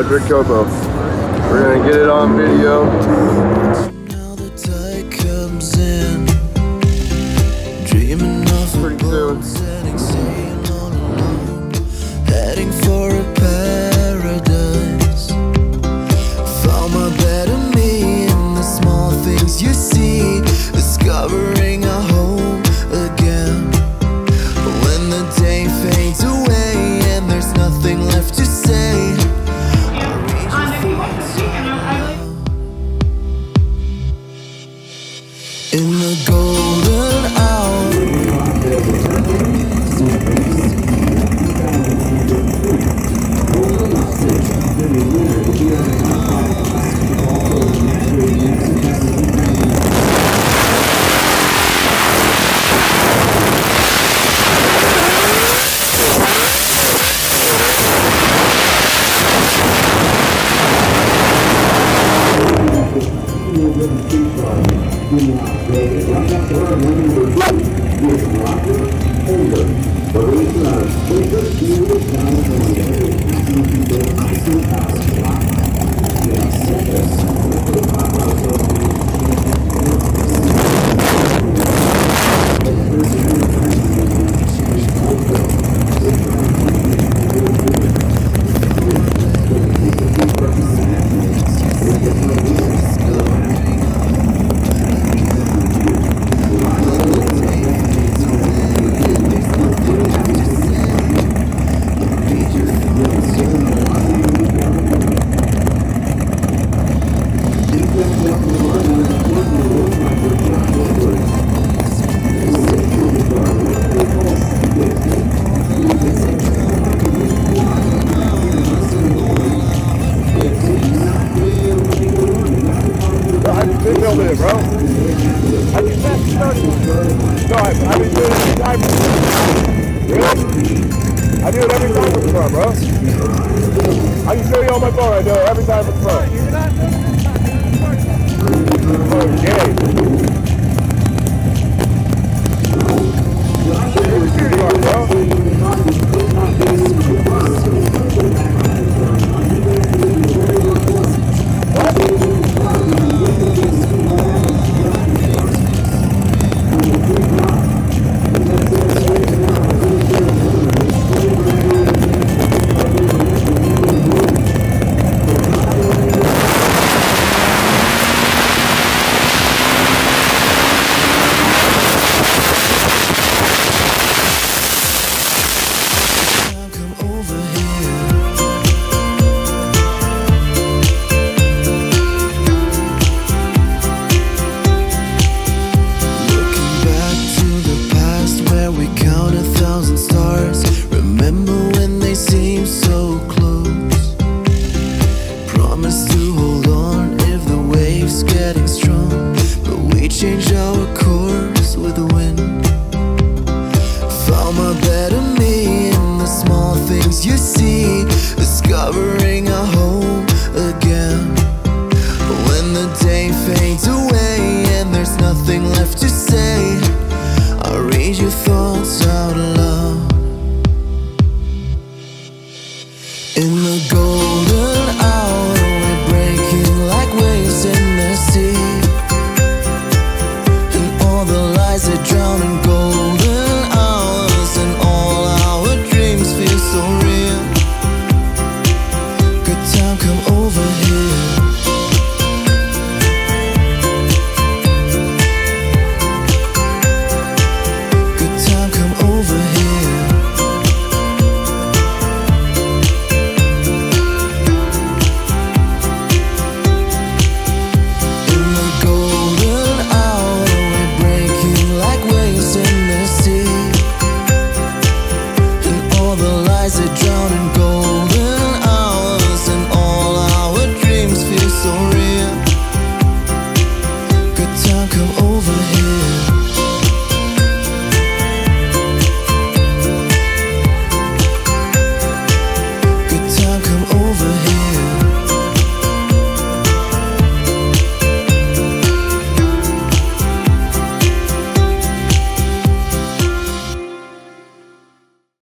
drink Copo. We're gonna get it on video. Now the tide comes in, dreaming of Pretty soon. setting sail on alone, heading for a paradise. Found my better me in the small things you see, discovering a home again. When the day fades away and there's nothing left to say, in the golden hour. I do it every time it's fun, bro. I can show you on my phone. I do it every time it's fun. You're not doing change our course with the wind. Found my better me in the small things you see, discovering a home again. When the day fades away and there's nothing left to say, I read your thoughts out loud. In the golden hour, we're breaking like waves in the sea. That drown in golden hours, and all our dreams feel so real. Good time, come over here. Good time, come over here. In the golden hour, we're breaking like waves in the sea, and all the lies that drown in gold.